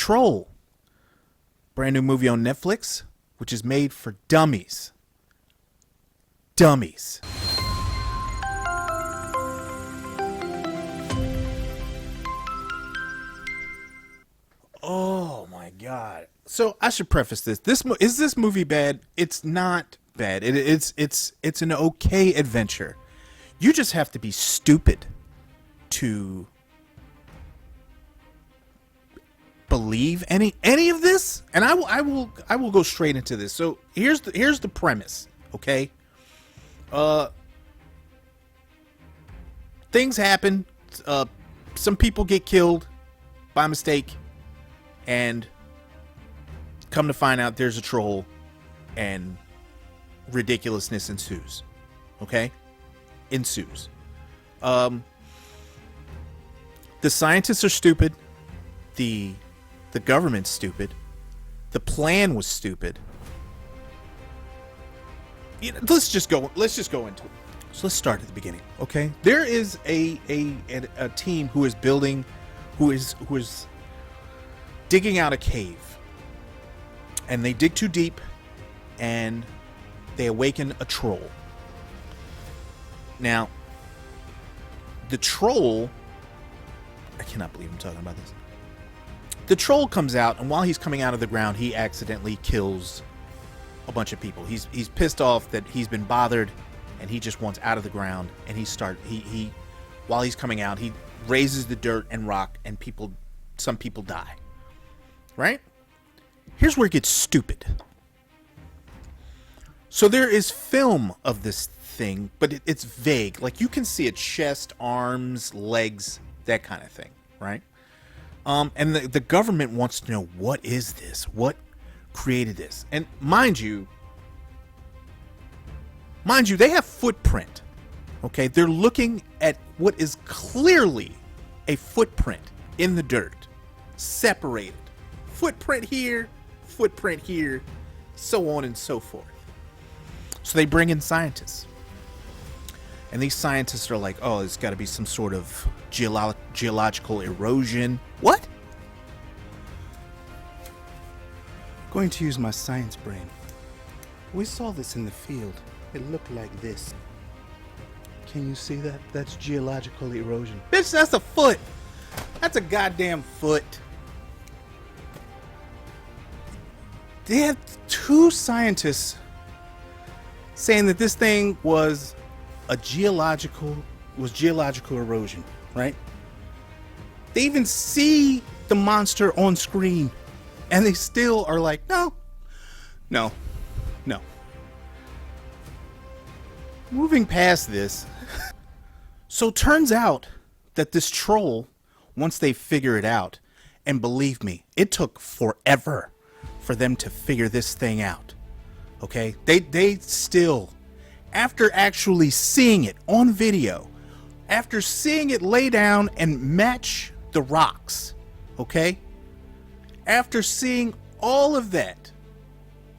Troll, brand new movie on Netflix, which is made for dummies. Dummies. Oh my god. So I should preface this. Is this movie bad? It's not bad. It's an okay adventure. You just have to be stupid to believe any of this. And I will go straight into this. So here's the premise, okay? Things happen. Some people get killed by mistake, and come to find out there's a troll, and ridiculousness ensues. Okay? Ensues. The scientists are stupid. The government's stupid. The plan was stupid. Let's just go into it. So let's start at the beginning, okay? There is a team who is digging out a cave. And they dig too deep, and they awaken a troll. Now, the troll, I cannot believe I'm talking about this. The troll comes out, and while he's coming out of the ground, he accidentally kills a bunch of people. He's pissed off that he's been bothered, and he just wants out of the ground. And he while he's coming out, he raises the dirt and rock, and some people die. Right? Here's where it gets stupid. So there is film of this thing, but it's vague. Like, you can see a chest, arms, legs, that kind of thing, right? And the government wants to know, what is this? What created this? And mind you, they have footprint. Okay, they're looking at what is clearly a footprint in the dirt, separated. Footprint here, so on and so forth. So they bring in scientists. And these scientists are like, oh, there's got to be some sort of geological erosion. What? Going to use my science brain. We saw this in the field. It looked like this. Can you see that? That's geological erosion. Bitch, that's a foot. That's a goddamn foot. They have two scientists saying that this thing was geological erosion, right? They even see the monster on screen, and they still are like, no. Moving past this, so it turns out that this troll, once they figure it out, and believe me, it took forever for them to figure this thing out. Okay? They still, after actually seeing it on video, after seeing it lay down and match the rocks, okay? After seeing all of that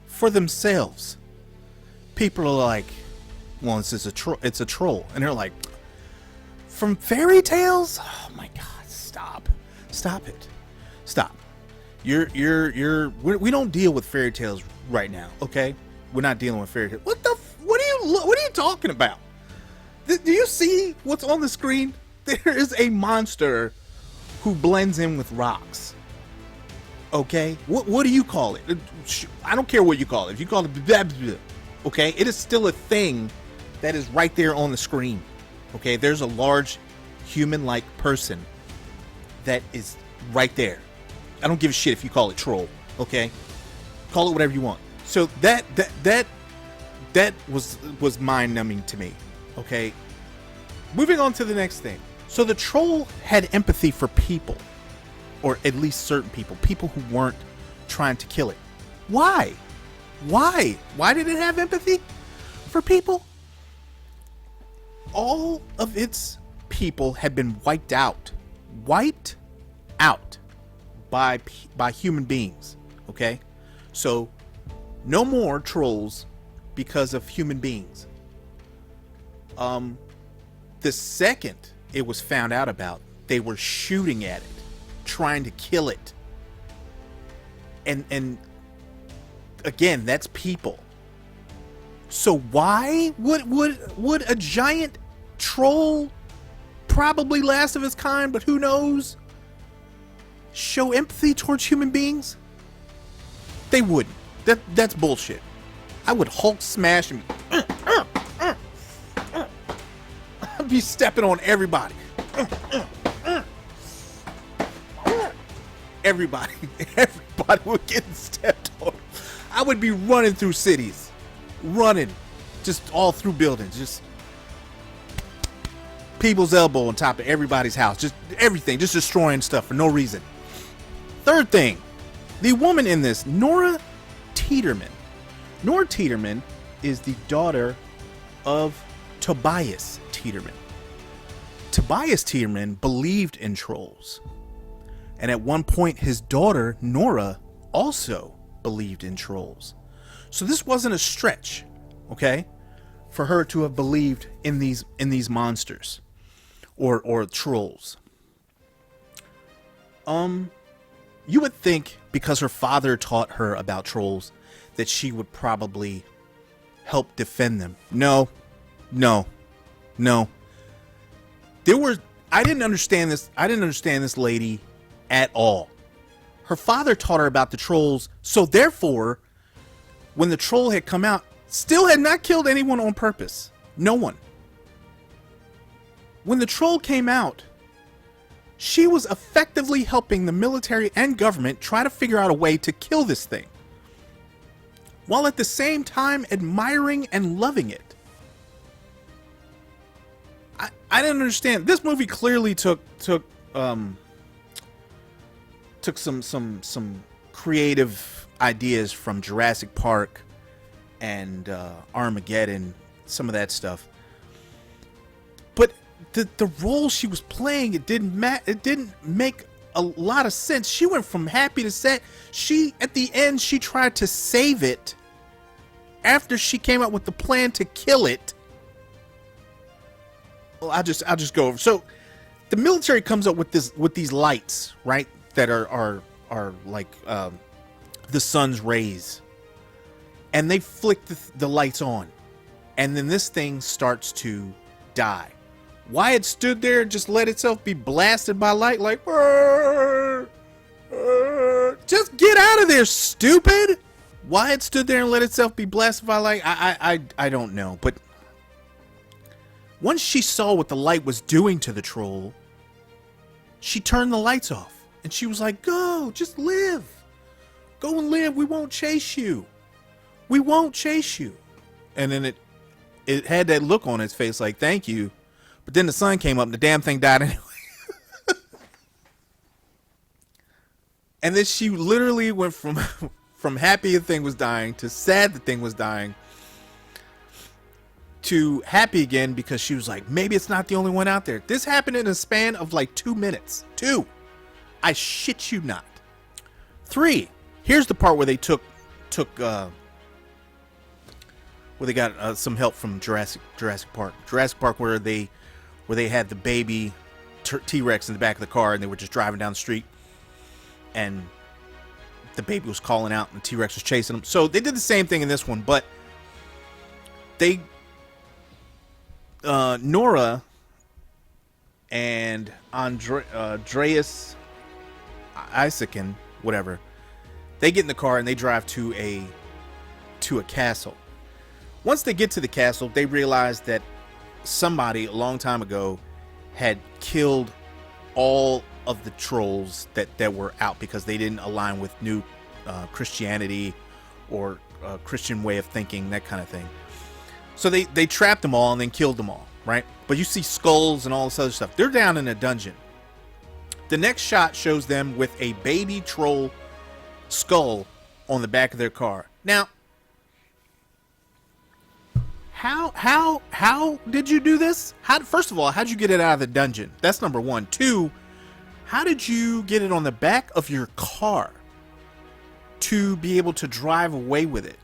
for themselves, people are like, well, it's a troll. And they're like, from fairy tales? Oh my god, stop it. We don't deal with fairy tales right now, okay? We're not dealing with fairy tales. What are you talking about? Do you see what's on the screen? There is a monster who blends in with rocks. Okay? What do you call it? I don't care what you call it. If you call it blah, blah, blah, okay? It is still a thing that is right there on the screen. Okay? There's a large human-like person that is right there. I don't give a shit if you call it troll, okay? Call it whatever you want. So that was mind-numbing to me, okay? Moving on to the next thing. So the troll had empathy for people, or at least certain people who weren't trying to kill it. Why? Why did it have empathy for people? All of its people had been wiped out by human beings, okay? So no more trolls because of human beings. The second it was found out about, they were shooting at it, trying to kill it. And again, that's people. So why would a giant troll, probably last of its kind, but who knows, show empathy towards human beings? They wouldn't. That's bullshit. I would Hulk smash and I'd be stepping on everybody. Everybody would get stepped on. I would be running through cities, just all through buildings, just people's elbow on top of everybody's house, just everything, just destroying stuff for no reason. Third thing, the woman in this, Nora Teeterman. Nora Teeterman is the daughter of Tobias Teeterman. Tobias Teeterman believed in trolls. And at one point, his daughter, Nora, also believed in trolls. So this wasn't a stretch, okay, for her to have believed in these monsters or trolls. You would think because her father taught her about trolls that she would probably help defend them. No. I didn't understand this lady at all. Her father taught her about the trolls, so therefore, when the troll had come out, still had not killed anyone on purpose. No one. When the troll came out, she was effectively helping the military and government try to figure out a way to kill this thing, while at the same time admiring and loving it. I didn't understand. This movie clearly took some creative ideas from Jurassic Park and Armageddon, some of that stuff. But the role she was playing, it didn't make a lot of sense. She went from happy to sad. At the end, she tried to save it after she came up with the plan to kill it. Well, I'll just go over. So the military comes up with these lights, right? That are like the sun's rays, and they flick the lights on, and then this thing starts to die. Why it stood there and just let itself be blasted by light, like, just get out of there, stupid. Why it stood there and let itself be blasted by light, I don't know. But once she saw what the light was doing to the troll, she turned the lights off. And she was like, go, just live. Go and live. We won't chase you. We won't chase you. And then it had that look on its face like, thank you. But then the sun came up and the damn thing died anyway. And then she literally went from happy the thing was dying to sad the thing was dying to happy again because she was like, maybe it's not the only one out there. This happened in a span of like 2 minutes. 2. I shit you not. 3. Here's the part where they took where they got some help from Jurassic Park. Jurassic Park where they had the baby T-Rex in the back of the car and they were just driving down the street and the baby was calling out and the T-Rex was chasing them. So they did the same thing in this one, but they Nora and Andreas Isaacson, whatever, they get in the car and they drive to a castle. Once they get to the castle, they realize that somebody a long time ago had killed all of the trolls that were out because they didn't align with new Christianity or Christian way of thinking, that kind of thing. So they trapped them all and then killed them all, right? But you see skulls and all this other stuff. They're down in a dungeon. The next shot shows them with a baby troll skull on the back of their car. Now, how did you do this? First of all, how'd you get it out of the dungeon? That's number 1. 2, how did you get it on the back of your car to be able to drive away with it?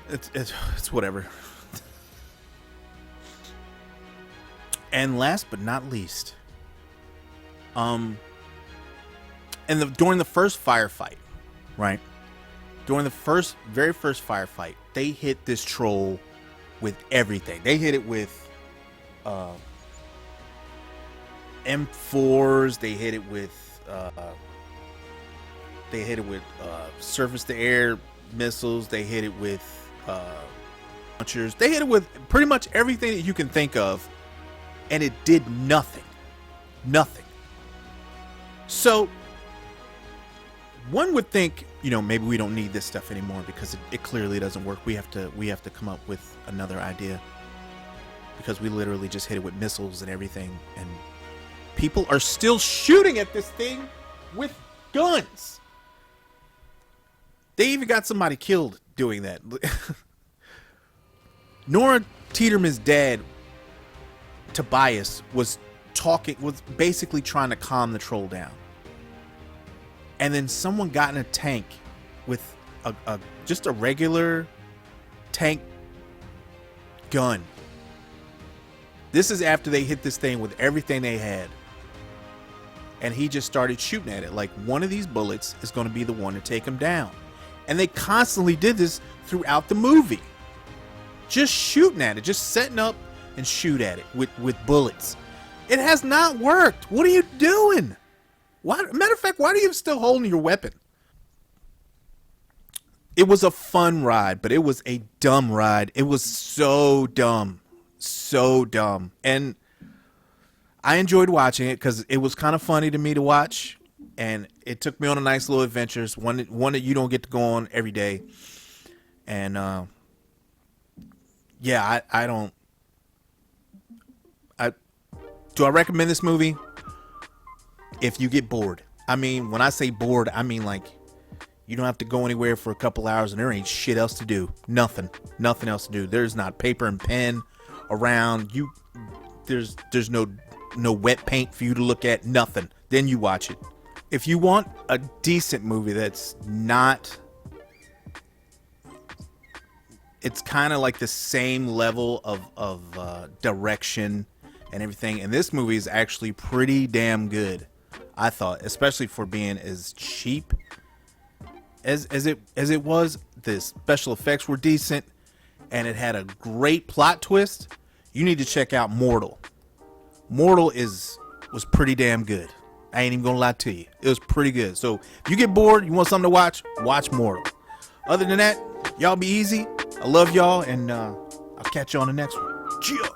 It's whatever. And last but not least, And during the first firefight, right? During the very first firefight, they hit this troll with everything. They hit it with M4s. They hit it with surface-to-air missiles. They hit it with launchers. They hit it with pretty much everything that you can think of, and it did nothing. Nothing. So one would think, maybe we don't need this stuff anymore because it clearly doesn't work. We have to come up with another idea, because we literally just hit it with missiles and everything, and people are still shooting at this thing with guns. They even got somebody killed doing that. Nora Teeterman's dad, Tobias, was basically trying to calm the troll down. And then someone got in a tank with just a regular tank gun. This is after they hit this thing with everything they had. And he just started shooting at it. Like, one of these bullets is going to be the one to take him down. And they constantly did this throughout the movie. Just shooting at it. Just setting up and shoot at it with bullets. It has not worked. What are you doing? Matter of fact, why are you still holding your weapon? It was a fun ride, but it was a dumb ride. It was so dumb. So dumb. And I enjoyed watching it because it was kind of funny to me to watch. And it took me on a nice little adventures. One that you don't get to go on every day. And yeah, do I recommend this movie? If you get bored. I mean, when I say bored, I mean like you don't have to go anywhere for a couple hours and there ain't shit else to do. Nothing else to do. There's not paper and pen around. There's no wet paint for you to look at. Nothing. Then you watch it. If you want a decent movie that's not, it's kind of like the same level of direction and everything. And this movie is actually pretty damn good, I thought, especially for being as cheap as it was. The special effects were decent, and it had a great plot twist. You need to check out Mortal. Mortal was pretty damn good. I ain't even gonna lie to you. It was pretty good. So if you get bored, you want something to watch Mortal. Other than that, y'all be easy. I love y'all, and I'll catch you on the next one. Cheers.